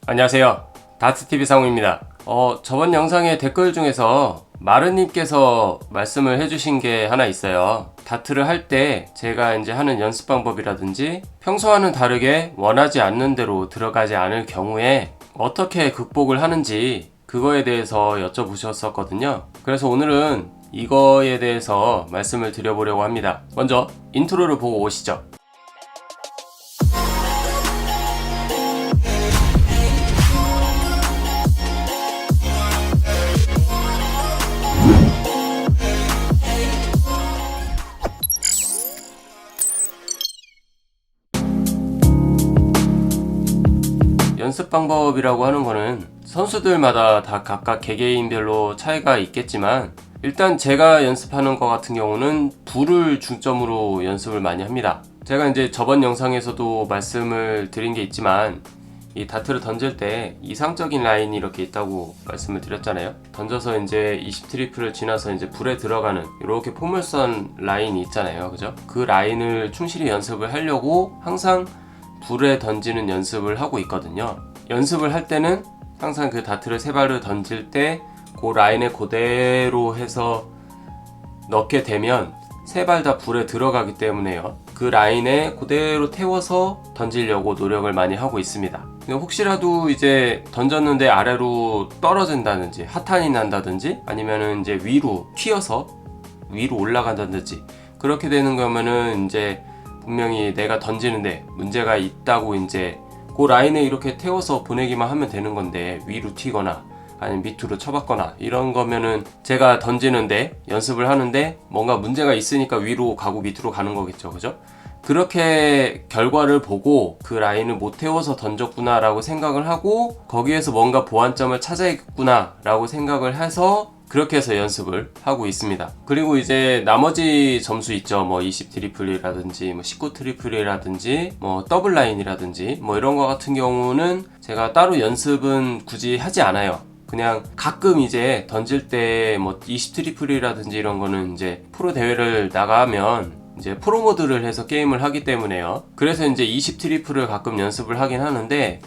안녕하세요. 다트TV 상우입니다. 저번 영상의 댓글 중에서 마르님께서 말씀을 해주신 게 하나 있어요. 다트를 할 때 제가 이제 하는 연습 방법이라든지 평소와는 다르게 원하지 않는 대로 들어가지 않을 경우에 어떻게 극복을 하는지 그거에 대해서 여쭤보셨었거든요. 그래서 오늘은 이거에 대해서 말씀을 드려보려고 합니다. 먼저 인트로를 보고 오시죠. 연습 방법이라고 하는 거는 선수들마다 다 각각 개개인별로 차이가 있겠지만 일단 제가 연습하는 것 같은 경우는 불을 중점으로 연습을 많이 합니다. 제가 이제 저번 영상에서도 말씀을 드린 게 있지만 이 다트를 던질 때 이상적인 라인이 이렇게 있다고 말씀을 드렸잖아요. 던져서 이제 20 트리플을 지나서 이제 불에 들어가는 이렇게 포물선 라인이 있잖아요. 그죠? 그 라인을 충실히 연습을 하려고 항상 불에 던지는 연습을 하고 있거든요. 연습을 할 때는 항상 그 다트를 세 발을 던질 때 그 라인에 그대로 해서 넣게 되면 세 발 다 불에 들어가기 때문에요. 그 라인에 그대로 태워서 던지려고 노력을 많이 하고 있습니다. 혹시라도 이제 던졌는데 아래로 떨어진다든지 하탄이 난다든지 아니면은 이제 위로 튀어서 위로 올라간다든지 그렇게 되는 거면은 이제 분명히 내가 던지는데 문제가 있다고 이제 그 라인에 이렇게 태워서 보내기만 하면 되는 건데 위로 튀거나 아니면 밑으로 쳐박거나 이런 거면은 제가 던지는데 연습을 하는데 뭔가 문제가 있으니까 위로 가고 밑으로 가는 거겠죠. 그죠? 그렇게 결과를 보고 그 라인을 못 태워서 던졌구나 라고 생각을 하고 거기에서 뭔가 보완점을 찾아야겠구나 라고 생각을 해서 그렇게 해서 연습을 하고 있습니다. 그리고 이제 나머지 점수 있죠. 뭐 20 트리플이라든지 뭐 19 트리플이라든지 뭐 더블 라인이라든지 뭐 이런 거 같은 경우는 제가 따로 연습은 굳이 하지 않아요. 그냥 가끔 이제 던질 때 뭐 20 트리플이라든지 이런 거는 이제 프로 대회를 나가면 이제 프로 모드를 해서 게임을 하기 때문에요. 그래서 이제 20 트리플을 가끔 연습을 하긴 하는데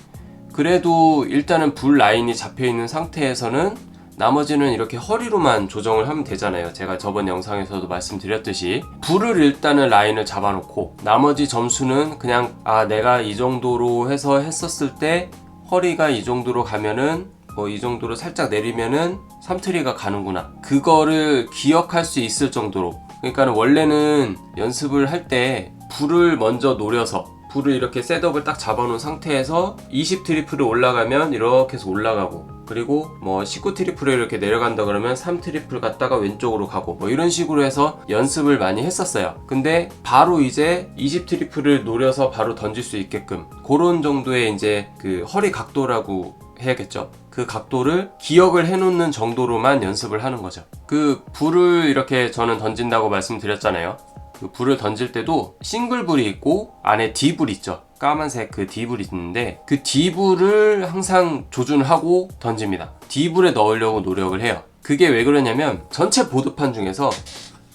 그래도 일단은 불 라인이 잡혀 있는 상태에서는 나머지는 이렇게 허리로만 조정을 하면 되잖아요. 제가 저번 영상에서도 말씀드렸듯이 불을 일단은 라인을 잡아놓고 나머지 점수는 그냥 내가 이 정도로 해서 했었을 때 허리가 이 정도로 가면은 뭐 이 정도로 살짝 내리면은 3트리가 가는구나. 그거를 기억할 수 있을 정도로. 그러니까 원래는 연습을 할 때 불을 먼저 노려서 불을 이렇게 셋업을 딱 잡아놓은 상태에서 20 트리플을 올라가면 이렇게 해서 올라가고 그리고 뭐 19 트리플을 이렇게 내려간다 그러면 3 트리플 갔다가 왼쪽으로 가고 뭐 이런 식으로 해서 연습을 많이 했었어요. 근데 바로 이제 20 트리플을 노려서 바로 던질 수 있게끔 그런 정도의 이제 그 허리 각도라고 해야겠죠. 그 각도를 기억을 해놓는 정도로만 연습을 하는 거죠. 그 불을 이렇게 저는 던진다고 말씀드렸잖아요. 그 불을 던질 때도 싱글불이 있고 안에 D불 있죠. 까만색 그 D불이 있는데 그 D불을 항상 조준하고 던집니다. D불에 넣으려고 노력을 해요. 그게 왜 그러냐면 전체 보드판 중에서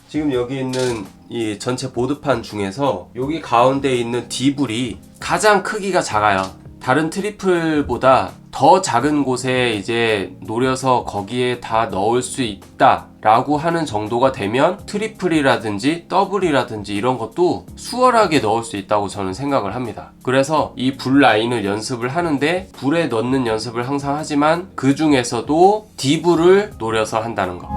지금 여기 있는 이 전체 보드판 중에서 여기 가운데 있는 D불이 가장 크기가 작아요. 다른 트리플보다 더 작은 곳에 이제 노려서 거기에 다 넣을 수 있다 라고 하는 정도가 되면 트리플이라든지 더블이라든지 이런 것도 수월하게 넣을 수 있다고 저는 생각을 합니다. 그래서 이 불 라인을 연습을 하는데 불에 넣는 연습을 항상 하지만 그 중에서도 D불을 노려서 한다는 거.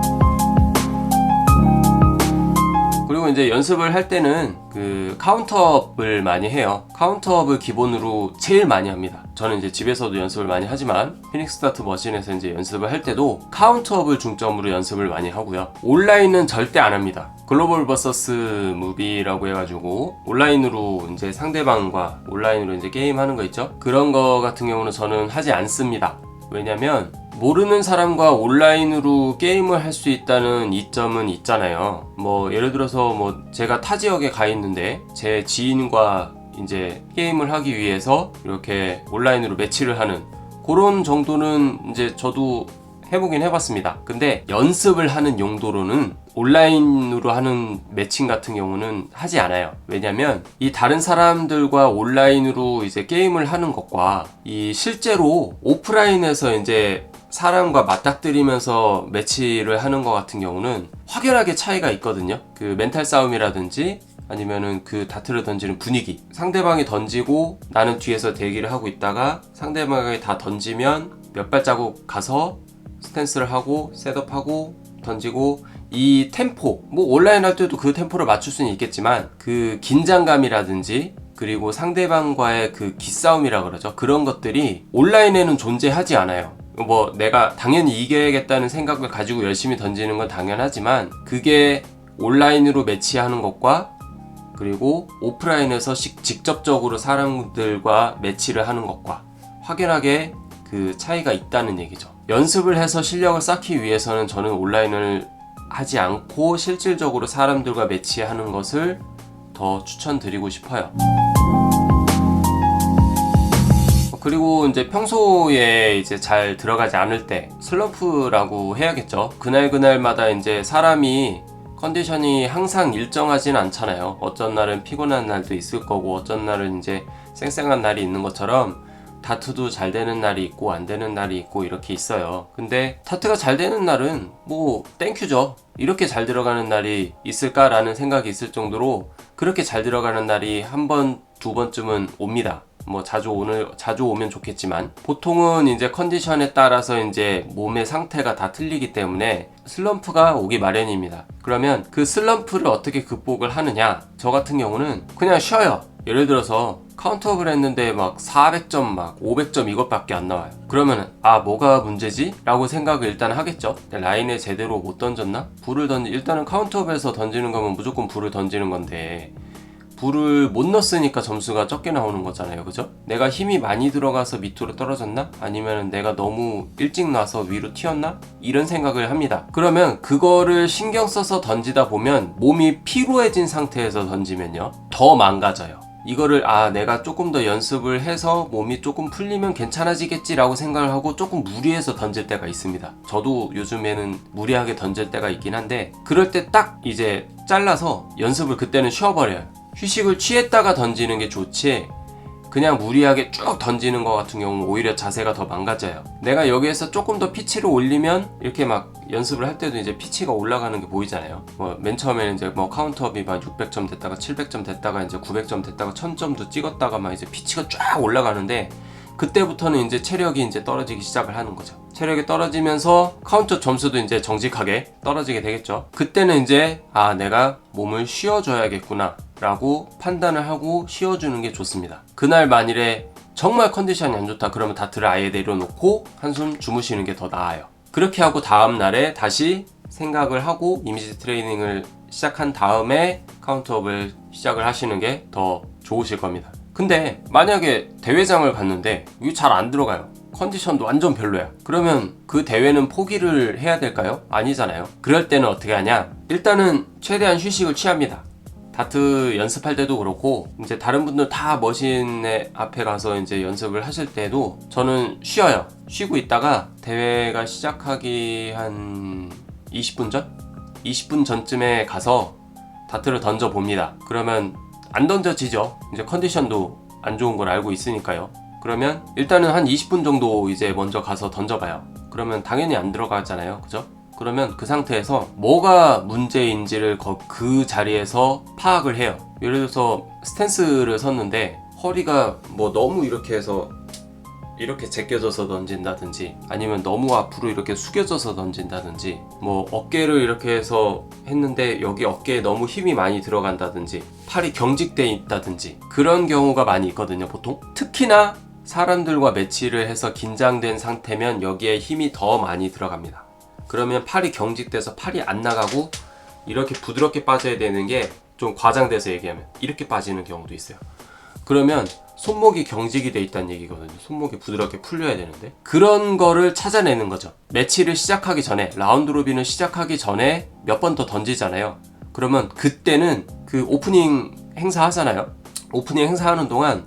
그리고 이제 연습을 할 때는 그 카운터업을 많이 해요. 카운터업을 기본으로 제일 많이 합니다. 저는 이제 집에서도 연습을 많이 하지만 피닉스 다트 머신에서 이제 연습을 할 때도 카운터업을 중점으로 연습을 많이 하고요. 온라인은 절대 안 합니다. 글로벌 버서스 무비라고 해가지고 온라인으로 이제 상대방과 온라인으로 이제 게임하는 거 있죠. 그런 거 같은 경우는 저는 하지 않습니다. 왜냐면 모르는 사람과 온라인으로 게임을 할 수 있다는 이점은 있잖아요. 뭐 예를 들어서 뭐 제가 타 지역에 가 있는데 제 지인과 이제 게임을 하기 위해서 이렇게 온라인으로 매치를 하는 그런 정도는 이제 저도 해보긴 해봤습니다. 근데 연습을 하는 용도로는 온라인으로 하는 매칭 같은 경우는 하지 않아요. 왜냐면 이 다른 사람들과 온라인으로 이제 게임을 하는 것과 이 실제로 오프라인에서 이제 사람과 맞닥뜨리면서 매치를 하는 것 같은 경우는 확연하게 차이가 있거든요. 그 멘탈 싸움이라든지 아니면은 그 다트를 던지는 분위기, 상대방이 던지고 나는 뒤에서 대기를 하고 있다가 상대방이 다 던지면 몇 발자국 가서 스탠스를 하고 셋업하고 던지고, 이 템포, 뭐 온라인 할 때도 그 템포를 맞출 수는 있겠지만 그 긴장감이라든지 그리고 상대방과의 그 기싸움이라 그러죠. 그런 것들이 온라인에는 존재하지 않아요. 뭐 내가 당연히 이겨야겠다는 생각을 가지고 열심히 던지는 건 당연하지만 그게 온라인으로 매치하는 것과 그리고 오프라인에서 직접적으로 사람들과 매치를 하는 것과 확연하게 그 차이가 있다는 얘기죠. 연습을 해서 실력을 쌓기 위해서는 저는 온라인을 하지 않고 실질적으로 사람들과 매치하는 것을 더 추천드리고 싶어요. 그리고 이제 평소에 이제 잘 들어가지 않을 때 슬럼프라고 해야겠죠. 그날마다 이제 사람이 컨디션이 항상 일정하진 않잖아요. 어쩐 날은 피곤한 날도 있을 거고 어쩐 날은 이제 쌩쌩한 날이 있는 것처럼 다트도 잘 되는 날이 있고 안 되는 날이 있고 이렇게 있어요. 근데 다트가 잘 되는 날은 뭐 땡큐죠. 이렇게 잘 들어가는 날이 있을까라는 생각이 있을 정도로 그렇게 잘 들어가는 날이 한 번, 두 번쯤은 옵니다. 뭐 자주 오면 좋겠지만 보통은 이제 컨디션에 따라서 이제 몸의 상태가 다 틀리기 때문에 슬럼프가 오기 마련입니다. 그러면 그 슬럼프를 어떻게 극복을 하느냐? 저 같은 경우는 그냥 쉬어요. 예를 들어서 카운트업을 했는데 막 400점 막 500점 이것밖에 안 나와요. 그러면 뭐가 문제지? 라고 생각을 일단 하겠죠. 라인에 제대로 못 던졌나? 일단은 카운트업에서 던지는 거면 무조건 불을 던지는 건데 불을 못 넣었으니까 점수가 적게 나오는 거잖아요. 그죠? 내가 힘이 많이 들어가서 밑으로 떨어졌나? 아니면 내가 너무 일찍 놔서 위로 튀었나? 이런 생각을 합니다. 그러면 그거를 신경 써서 던지다 보면 몸이 피로해진 상태에서 던지면요 더 망가져요. 이거를 내가 조금 더 연습을 해서 몸이 조금 풀리면 괜찮아지겠지 라고 생각을 하고 조금 무리해서 던질 때가 있습니다. 저도 요즘에는 무리하게 던질 때가 있긴 한데 그럴 때 딱 이제 잘라서 연습을 그때는 쉬어버려요. 휴식을 취했다가 던지는 게 좋지 그냥 무리하게 쭉 던지는 것 같은 경우는 오히려 자세가 더 망가져요. 내가 여기에서 조금 더 피치를 올리면 이렇게 막 연습을 할 때도 이제 피치가 올라가는 게 보이잖아요. 맨 처음에는 이제 카운트업이 막 600점 됐다가 700점 됐다가 이제 900점 됐다가 1000점도 찍었다가 막 이제 피치가 쫙 올라가는데 그때부터는 이제 체력이 이제 떨어지기 시작을 하는 거죠. 체력이 떨어지면서 카운트 점수도 이제 정직하게 떨어지게 되겠죠. 그때는 이제 내가 몸을 쉬어줘야겠구나 라고 판단을 하고 쉬어주는 게 좋습니다. 그날 만일에 정말 컨디션이 안 좋다 그러면 다트를 아예 내려놓고 한숨 주무시는 게 더 나아요. 그렇게 하고 다음 날에 다시 생각을 하고 이미지 트레이닝을 시작한 다음에 카운트업을 시작을 하시는 게 더 좋으실 겁니다. 근데 만약에 대회장을 갔는데 이게 잘 안 들어가요. 컨디션도 완전 별로야. 그러면 그 대회는 포기를 해야 될까요? 아니잖아요. 그럴 때는 어떻게 하냐? 일단은 최대한 휴식을 취합니다. 다트 연습할 때도 그렇고 이제 다른 분들 다 머신의 앞에 가서 이제 연습을 하실 때도 저는 쉬어요. 쉬고 있다가 대회가 시작하기 한 20분 전? 20분 전쯤에 가서 다트를 던져 봅니다. 그러면 안 던져지죠. 이제 컨디션도 안 좋은 걸 알고 있으니까요. 그러면 일단은 한 20분 정도 이제 먼저 가서 던져봐요. 그러면 당연히 안 들어가잖아요. 그죠? 그러면 그 상태에서 뭐가 문제인지를 그 자리에서 파악을 해요. 예를 들어서 스탠스를 섰는데 허리가 뭐 너무 이렇게 해서 이렇게 제껴져서 던진다든지 아니면 너무 앞으로 이렇게 숙여져서 던진다든지 뭐 어깨를 이렇게 해서 했는데 여기 어깨에 너무 힘이 많이 들어간다든지 팔이 경직돼 있다든지 그런 경우가 많이 있거든요. 보통 특히나 사람들과 매치를 해서 긴장된 상태면 여기에 힘이 더 많이 들어갑니다. 그러면 팔이 경직돼서 팔이 안 나가고 이렇게 부드럽게 빠져야 되는 게 좀 과장돼서 얘기하면 이렇게 빠지는 경우도 있어요. 그러면 손목이 경직이 돼 있다는 얘기거든요. 손목이 부드럽게 풀려야 되는데 그런 거를 찾아내는 거죠. 매치를 시작하기 전에 라운드 로빈을 시작하기 전에 몇 번 더 던지잖아요. 그러면 그때는 그 오프닝 행사 하잖아요. 오프닝 행사하는 동안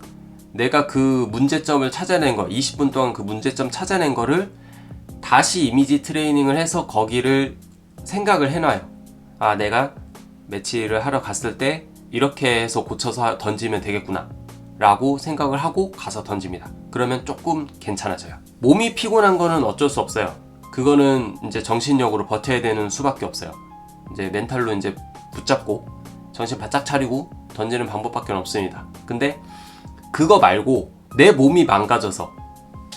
내가 그 문제점을 찾아낸 거 20분 동안 그 문제점 찾아낸 거를 다시 이미지 트레이닝을 해서 거기를 생각을 해놔요. 아, 내가 매치를 하러 갔을 때 이렇게 해서 고쳐서 던지면 되겠구나 라고 생각을 하고 가서 던집니다. 그러면 조금 괜찮아져요. 몸이 피곤한 거는 어쩔 수 없어요. 그거는 이제 정신력으로 버텨야 되는 수밖에 없어요. 이제 멘탈로 이제 붙잡고 정신 바짝 차리고 던지는 방법밖에 없습니다. 근데 그거 말고 내 몸이 망가져서,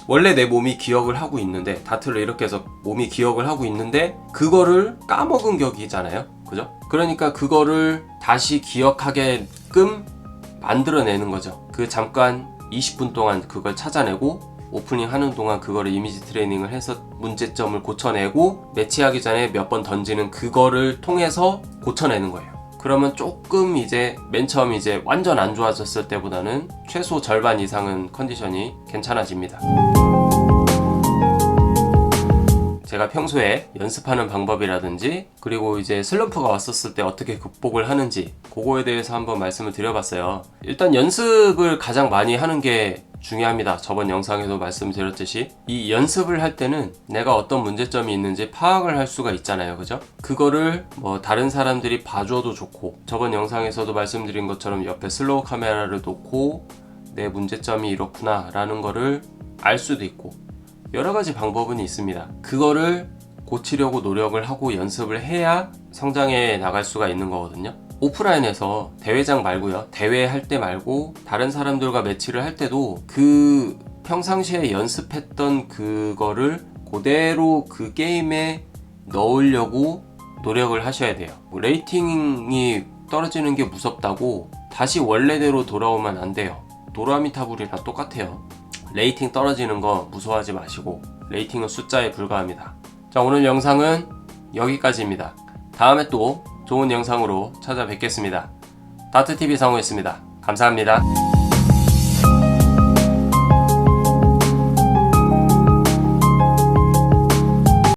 원래 내 몸이 기억을 하고 있는데, 다트를 이렇게 해서 몸이 기억을 하고 있는데 그거를 까먹은 격이잖아요. 그죠? 그러니까 그거를 다시 기억하게끔 만들어내는 거죠. 그 잠깐 20분 동안 그걸 찾아내고 오프닝 하는 동안 그거를 이미지 트레이닝을 해서 문제점을 고쳐내고 매치하기 전에 몇 번 던지는 그거를 통해서 고쳐내는 거예요. 그러면 조금 이제 맨 처음 이제 완전 안 좋아졌을 때보다는 최소 절반 이상은 컨디션이 괜찮아집니다. 제가 평소에 연습하는 방법이라든지, 그리고 이제 슬럼프가 왔었을 때 어떻게 극복을 하는지, 그거에 대해서 한번 말씀을 드려봤어요. 일단 연습을 가장 많이 하는 게 중요합니다. 저번 영상에도 말씀드렸듯이 이 연습을 할 때는 내가 어떤 문제점이 있는지 파악을 할 수가 있잖아요. 그죠? 그거를 뭐 다른 사람들이 봐줘도 좋고, 저번 영상에서도 말씀드린 것처럼 옆에 슬로우 카메라를 놓고 내 문제점이 이렇구나 라는 거를 알 수도 있고, 여러 가지 방법은 있습니다. 그거를 고치려고 노력을 하고 연습을 해야 성장해 나갈 수가 있는 거거든요. 오프라인에서 대회장 말고요, 대회 할 때 말고 다른 사람들과 매치를 할 때도 그 평상시에 연습했던 그거를 그대로 그 게임에 넣으려고 노력을 하셔야 돼요. 레이팅이 떨어지는 게 무섭다고 다시 원래대로 돌아오면 안 돼요. 도라미타불이랑 똑같아요. 레이팅 떨어지는 거 무서워하지 마시고, 레이팅은 숫자에 불과합니다. 자, 오늘 영상은 여기까지입니다. 다음에 또 좋은 영상으로 찾아뵙겠습니다. 다트TV 상우였습니다. 감사합니다.